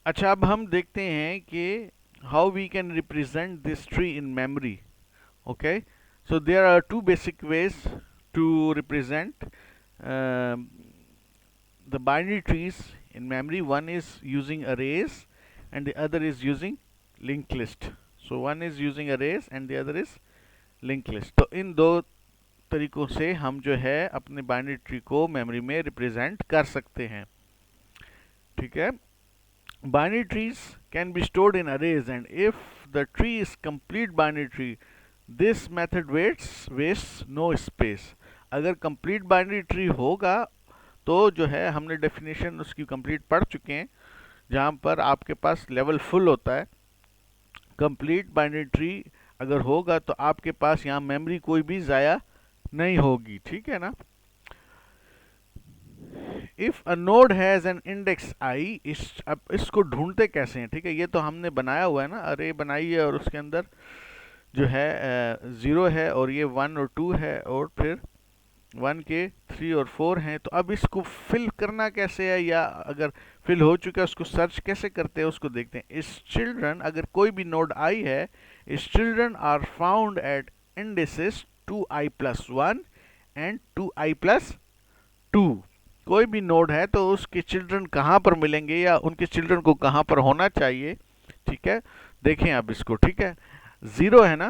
अच्छा, अब हम देखते हैं कि how we can represent this tree in memory. Okay, so there are two basic ways to represent the binary trees in memory. One is using arrays and the other is using linked list. So one is using arrays and the other is linked list. तो इन दो तरीकों से हम जो है अपने binary tree को memory में रिप्रेजेंट कर सकते हैं. ठीक है. Binary trees can be stored in arrays, and if the tree is complete binary tree, this method wastes no space. अगर complete binary tree होगा तो जो है हमने डेफिनेशन उसकी कंप्लीट पढ़ चुके हैं, जहाँ पर आपके पास लेवल फुल होता है. कंप्लीट बाइनरी ट्री अगर होगा तो आपके पास यहाँ मेमोरी कोई भी ज़ाया नहीं होगी. ठीक है ना. If a node has an index आई, अब इसको ढूंढते कैसे हैं. ठीक है, ये तो हमने बनाया हुआ है ना, अरे बनाई है और उसके अंदर जो है 0 है और ये 1 और 2 है और फिर 1 के 3 और 4 हैं. तो अब इसको फिल करना कैसे है, या अगर फिल हो चुका है उसको सर्च कैसे करते हैं उसको देखते हैं. इस चिल्ड्रन, अगर कोई भी नोड आई है, इस children are found at indices 2i+1 and 2i+2. कोई भी नोड है तो उसके चिल्ड्रन कहाँ पर मिलेंगे या उनके चिल्ड्रन को कहाँ पर होना चाहिए. ठीक है, देखें अब इसको. ठीक है, 0 है ना,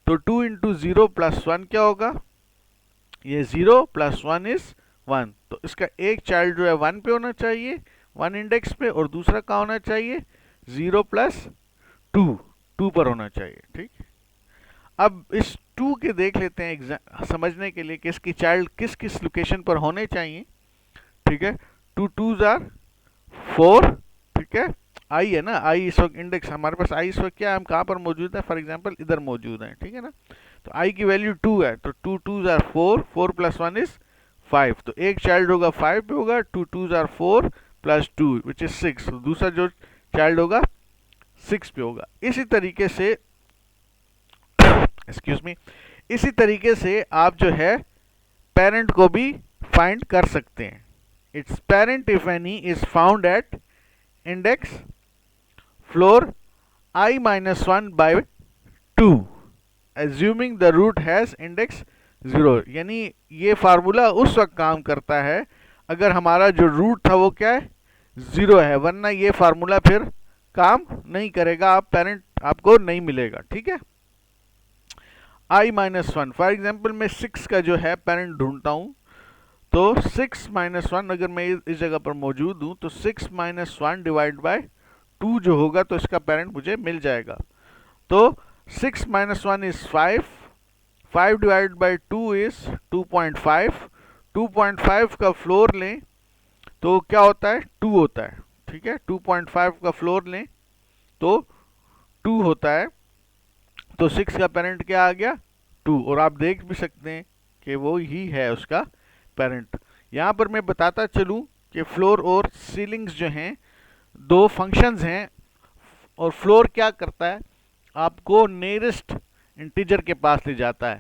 तो 2 इंटू 0 प्लस 1 क्या होगा, ये 0 प्लस 1 इज 1. तो इसका एक चाइल्ड जो है 1 पे होना चाहिए, 1 इंडेक्स पे, और दूसरा कहाँ होना चाहिए, 0 प्लस 2, 2 पर होना चाहिए. ठीक. अब इस 2 के देख लेते हैं समझने के लिए कि इसकी चाइल्ड किस किस लोकेशन पर होने चाहिए. ठीक है, 2 2s आर 4. ठीक है, आई है ना, आई इस वक्त इंडेक्स हमारे पास, आई इस वक्त क्या है, हम कहाँ पर मौजूद है, फॉर एग्जांपल इधर मौजूद है. ठीक है ना, तो आई की वैल्यू 2 है, तो 2 2s आर 4, 4 प्लस 1 इज 5. तो एक चाइल्ड होगा 5 पे होगा, 2 2s are 4 plus 2 which is 6. तो दूसरा जो चाइल्ड होगा 6 पे होगा. इसी तरीके से एक्सक्यूज मी, इसी तरीके से आप जो है पेरेंट को भी फाइंड कर सकते हैं. It's parent if any is found at index floor i-1 by 2 assuming the root has index 0. यानी ये फार्मूला उस वक्त काम करता है अगर हमारा जो रूट था वो क्या है, 0 है, वरना ये फार्मूला फिर काम नहीं करेगा, आप पेरेंट आपको नहीं मिलेगा. ठीक है, i-1 फॉर एग्जाम्पल मैं 6 का जो है पेरेंट ढूंढता हूँ, तो 6-1 अगर मैं इस जगह पर मौजूद हूँ तो 6-1 डिवाइड बाय 2 जो होगा तो इसका पेरेंट मुझे मिल जाएगा. तो 6-1 इज 5, 5 डिवाइड बाय 2 इज 2.5. 2.5 का फ्लोर लें तो क्या होता है, 2 होता है. ठीक है, 2.5 का फ्लोर लें तो 2 होता है. तो 6 का पेरेंट क्या आ गया, 2. और आप देख भी सकते हैं कि वो ही है उसका पेरेंट. यहाँ पर मैं बताता चलूँ कि फ्लोर और सीलिंग्स जो हैं दो फंक्शंस हैं, और फ्लोर क्या करता है, आपको नियरेस्ट इंटीजर के पास ले जाता है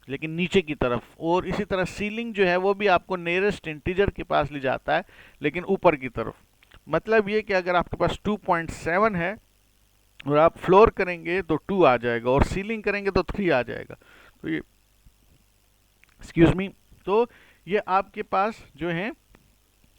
लेकिन नीचे की तरफ, और इसी तरह सीलिंग जो है वो भी आपको नियरेस्ट इंटीजर के पास ले जाता है लेकिन ऊपर की तरफ. मतलब ये कि अगर आपके पास 2.7 है और आप फ्लोर करेंगे तो 2 आ जाएगा और सीलिंग करेंगे तो 3 आ जाएगा. तो ये एक्सक्यूज मी, तो ये आपके पास जो हैं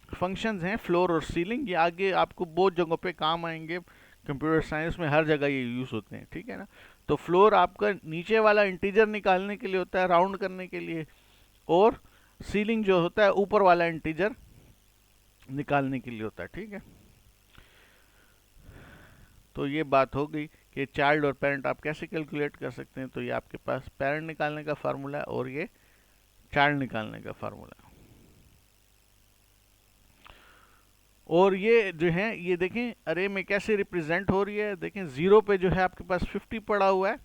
फंक्शंस हैं फ्लोर और सीलिंग, ये आगे आपको बहुत जगहों पे काम आएंगे, कंप्यूटर साइंस में हर जगह ये यूज़ होते हैं. ठीक है ना, तो फ्लोर आपका नीचे वाला इंटीजर निकालने के लिए होता है, राउंड करने के लिए, और सीलिंग जो होता है ऊपर वाला इंटीजर निकालने के लिए होता है. ठीक है, तो ये बात हो गई कि चाइल्ड और पेरेंट आप कैसे कैलकुलेट कर सकते हैं. तो ये आपके पास पेरेंट निकालने का फार्मूला है और ये चाइल्ड निकालने का फार्मूला है. और ये जो है ये देखें अरे में कैसे रिप्रेजेंट हो रही है. देखें 0 पे जो है आपके पास 50 पड़ा हुआ है,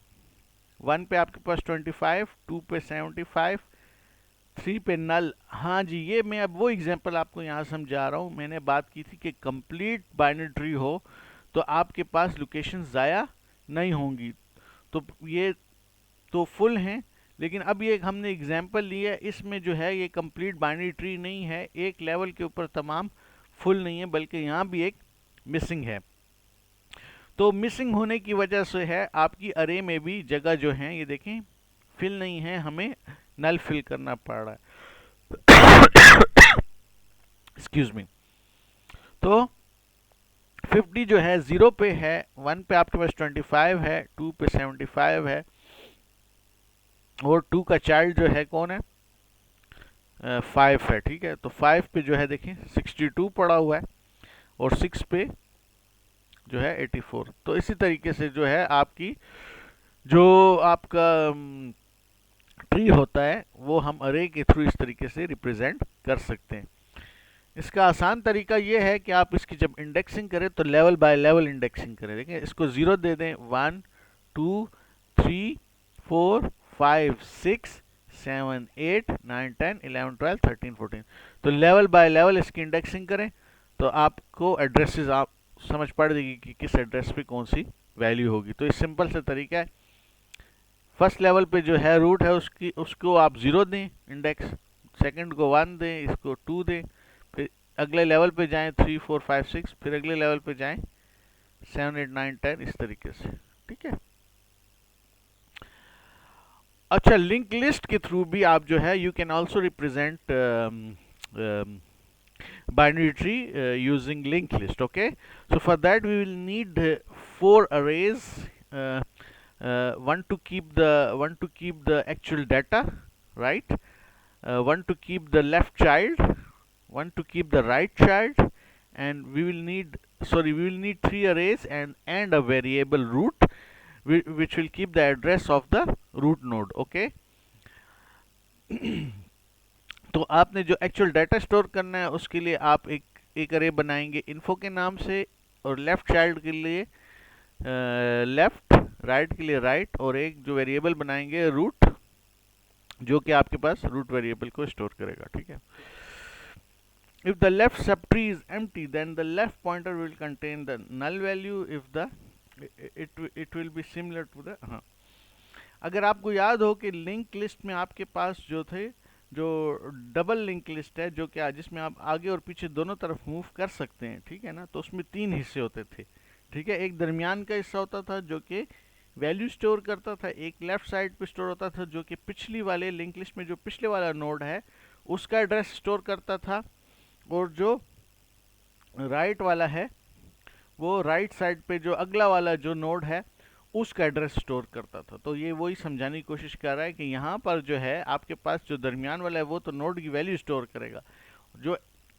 1 पे आपके पास 25, 2 पे 75, 3 पे नल. हाँ जी, ये मैं अब वो एग्जांपल आपको यहाँ समझा रहा हूँ. मैंने बात की थी कि कंप्लीट बाइनरी ट्री हो तो आपके पास लोकेशन ज़ाया नहीं होंगी. तो ये तो फुल हैं, लेकिन अब ये हमने एग्जांपल लिया, इसमें जो है ये कंप्लीट बाइनरी ट्री नहीं है, एक लेवल के ऊपर तमाम फुल नहीं है, बल्कि यहाँ भी एक मिसिंग है। तो मिसिंग होने की वजह से है आपकी अरे में भी जगह जो है ये देखें फिल नहीं है, हमें नल फिल करना पड़ रहा है। Excuse me. तो 50 जो है 0 पे है, 1 पे आपके पास 25 है, 2 पे 75 है, और 2 का चाइल्ड जो है कौन है, 5 है। ठीक है, तो 5 पे जो है देखिए 62 पड़ा हुआ है, और 6 पे जो है 84। तो इसी तरीके से जो है आपकी जो आपका ट्री होता है वो हम अरे के थ्रू इस तरीके से रिप्रेजेंट कर सकते हैं। इसका आसान तरीका ये है कि आप इसकी जब इंडेक्सिंग करें तो लेवल बाय लेवल इंडेक्सिंग करें। देखिए इसको 0 दे दें, 1 2 3 4 5 6 7 8 9 10 11 12 13 14। तो लेवल बाय लेवल इसकी इंडेक्सिंग करें तो आपको एड्रेसेस आप समझ पड़ जाएगी कि किस एड्रेस पे कौन सी वैल्यू होगी। तो ये सिंपल सा तरीका है। फर्स्ट लेवल पे जो है रूट है उसको आप 0 दें इंडेक्स, सेकंड को 1 दें, इसको 2 दें, फिर अगले लेवल पे जाएं 3 4 5 6, फिर अगले लेवल पे जाएं 7 8 9 10, इस तरीके से। ठीक है। अच्छा, लिंक लिस्ट के थ्रू भी आप जो है you can also represent binary tree using linked list. Okay, so for that we will need 4 arrays, one to keep the actual data, right, one to keep the left child, one to keep the right child, and we will need 3 arrays and a variable root which will keep the address of the root node. Okay. तो आपने जो actual data store करना है उसके लिए आप एक अरे बनाएंगे इन्फो के नाम से, और लेफ्ट चाइल्ड के लिए लेफ्ट, राइट के लिए राइट, और एक जो वेरिएबल बनाएंगे रूट, जो कि आपके पास रूट वेरिएबल को स्टोर करेगा। ठीक है। If the left subtree is empty then the left pointer will contain the null value, if the it will be similar to the, हाँ, अगर आपको याद हो कि लिंक लिस्ट में आपके पास जो थे जो डबल लिंक लिस्ट है, जो क्या जिसमें आप आगे और पीछे दोनों तरफ मूव कर सकते हैं, ठीक है ना, तो उसमें 3 हिस्से होते थे। ठीक है, एक दरमियान का हिस्सा होता था जो कि वैल्यू स्टोर करता था, एक लेफ्ट साइड पे स्टोर होता था जो कि पिछली वाले लिंक लिस्ट में जो पिछले वाला नोड है उसका एड्रेस स्टोर करता था, और जो राइट वाला है वो राइट साइड पे जो अगला वाला जो नोड है उसका एड्रेस स्टोर करता था। तो ये वही समझाने की कोशिश कर रहा है कि यहाँ पर जो है आपके पास जो दरमियान वाला है वो तो नोड की वैल्यू स्टोर करेगा, जो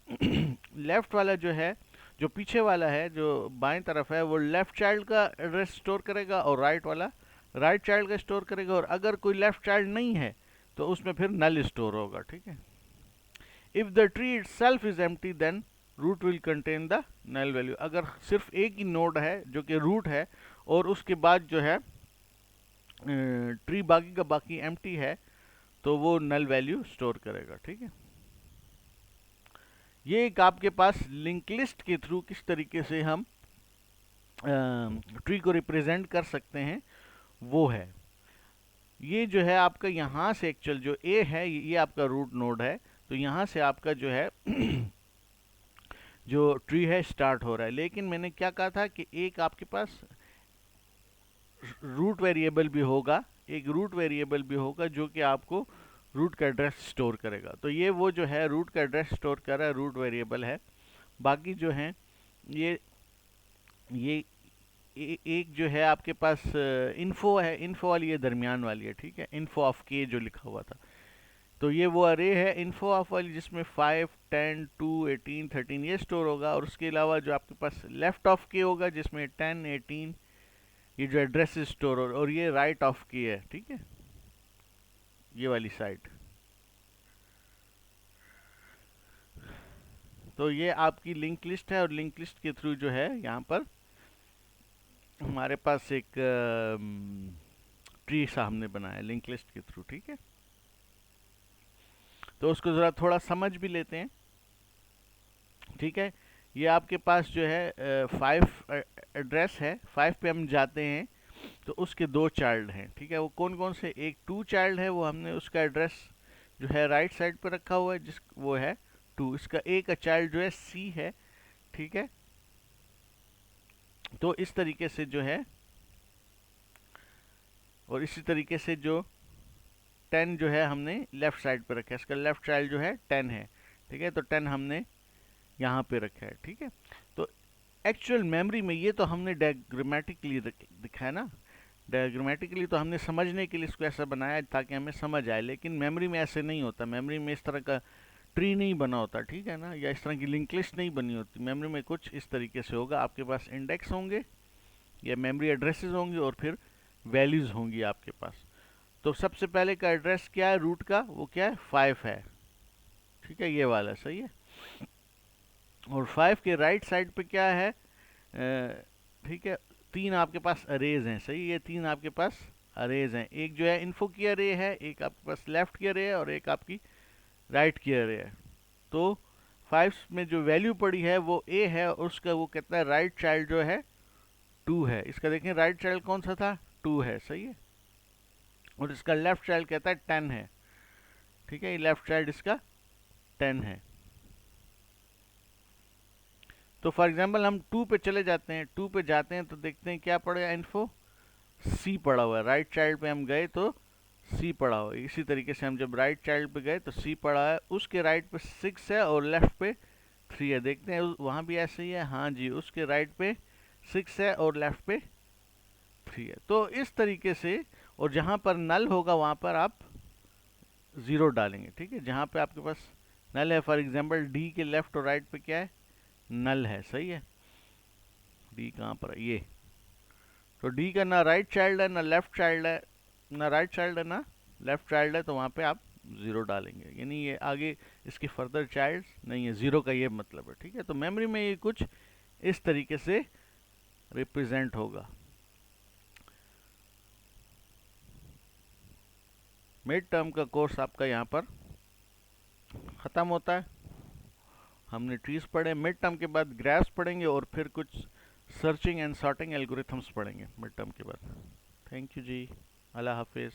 लेफ्ट वाला जो है, जो पीछे वाला है जो बाएं तरफ है, वो लेफ्ट चाइल्ड का एड्रेस स्टोर करेगा, और राइट वाला राइट चाइल्ड का स्टोर करेगा, और अगर कोई लेफ्ट चाइल्ड नहीं है तो उसमें फिर नल स्टोर होगा। ठीक है। If the tree itself is empty then root will contain the null value. अगर सिर्फ एक ही नोड है जो कि रूट है और उसके बाद जो है ट्री बाकी का बाकी एम्प्टी है तो वो नल वैल्यू स्टोर करेगा। ठीक है। ये एक आपके पास लिंक लिस्ट के थ्रू किस तरीके से हम ट्री को रिप्रेजेंट कर सकते हैं वो है। ये जो है आपका यहाँ से एक्चुअल जो ए है ये आपका रूट नोड है, तो यहाँ से आपका जो है जो ट्री है स्टार्ट हो रहा है। लेकिन मैंने क्या कहा था कि एक आपके पास रूट वेरिएबल भी होगा, एक रूट वेरिएबल भी होगा जो कि आपको रूट का एड्रेस स्टोर करेगा। तो ये वो जो है रूट का एड्रेस स्टोर कर रहा है, रूट वेरिएबल है। बाकी जो है ये एक जो है आपके पास इन्फो है, इन्फो वाली ये दरमियान वाली है। ठीक है, इन्फो ऑफ के जो लिखा हुआ था, तो ये वो अरे है इन्फो ऑफ वाली जिसमें 5 10 2 18 13 ये स्टोर होगा, और उसके अलावा जो आपके पास लेफ्ट ऑफ के होगा जिसमें 10 18 ये जो एड्रेस स्टोर हो, और ये राइट ऑफ की है। ठीक है, ये वाली साइड। तो ये आपकी लिंक लिस्ट है, और लिंक लिस्ट के थ्रू जो है यहाँ पर हमारे पास एक ट्री सा हमने बनाया लिंक लिस्ट के थ्रू। ठीक है, तो उसको ज़रा थोड़ा समझ भी लेते हैं। ठीक है, ये आपके पास जो है 5 एड्रेस है, 5 पे हम जाते हैं तो उसके 2 चाइल्ड हैं। ठीक है, वो कौन कौन से, एक 2 चाइल्ड है, वो हमने उसका एड्रेस जो है राइट साइड पर रखा हुआ है जिस वो है 2। इसका एक चाइल्ड जो है C है। ठीक है, तो इस तरीके से जो है, और इसी तरीके से जो 10 जो है हमने लेफ्ट साइड पे रखा है, इसका लेफ्ट चाइल्ड जो है 10 है, ठीक है। तो 10 हमने यहाँ पे रखा है, ठीक है। तो एक्चुअल मेमोरी में ये तो हमने डायग्रामेटिकली दिखा है ना, डायग्रामेटिकली तो हमने समझने के लिए इसको ऐसा बनाया ताकि हमें समझ आए, लेकिन मेमोरी में ऐसे नहीं होता। मेमोरी में इस तरह का ट्री नहीं बना होता, ठीक है ना, या इस तरह की लिंक लिस्ट नहीं बनी होती। मेमोरी में कुछ इस तरीके से होगा, आपके पास इंडेक्स होंगे या मेमोरी एड्रेसेस होंगे और फिर वैल्यूज़ होंगी आपके पास। तो सबसे पहले का एड्रेस क्या है रूट का, वो क्या है 5 है, ठीक है, ये वाला सही है। और 5 के राइट साइड पे क्या है, ठीक है, 3 आपके पास अरेज हैं, सही, ये 3 आपके पास अरेज हैं। एक जो है इन्फो की अरे है, एक आपके पास लेफ्ट की अरे है और एक आपकी राइट की अरे है। तो 5 में जो वैल्यू पड़ी है वो ए है और उसका वो कहता है राइट चाइल्ड जो है 2 है। इसका देखें राइट चाइल्ड कौन सा था, 2 है, सही है। और इसका लेफ्ट चाइल्ड कहता है 10 है, ठीक है, ये लेफ्ट चाइल्ड इसका 10 है। तो फॉर एग्जांपल हम 2 पे चले जाते हैं, 2 पे जाते हैं तो देखते हैं क्या पड़ेगा, इन्फो सी पड़ा हुआ है। राइट चाइल्ड पे हम गए तो सी पड़ा हुआ है। इसी तरीके से हम जब राइट चाइल्ड पे गए तो सी पड़ा है, उसके राइट पे 6 है और लेफ्ट पे 3 है। देखते हैं वहाँ भी ऐसे ही है, हाँ जी, उसके राइट पे 6 है और लेफ्ट पे 3 है। तो इस तरीके से, और जहाँ पर नल होगा वहाँ पर आप 0 डालेंगे, ठीक है। जहाँ पे आपके पास नल है, फॉर एग्जांपल डी के लेफ्ट और राइट पे क्या है, नल है, सही है। डी कहाँ पर है, ये। तो डी का ना राइट चाइल्ड है ना लेफ्ट चाइल्ड है, ना राइट चाइल्ड है ना लेफ्ट चाइल्ड है, तो वहाँ पे आप 0 डालेंगे, यानी ये आगे इसके फर्दर चाइल्ड नहीं है, 0 का ये मतलब है, ठीक है। तो मेमोरी में ये कुछ इस तरीके से रिप्रेजेंट होगा। मिड टर्म का कोर्स आपका यहाँ पर ख़त्म होता है। हमने ट्रीज पढ़े, मिड टर्म के बाद ग्राफ्स पढ़ेंगे और फिर कुछ सर्चिंग एंड सॉर्टिंग एल्गोरिथम्स पढ़ेंगे मिड टर्म के बाद। थैंक यू जी, अल्लाह हाफिज़।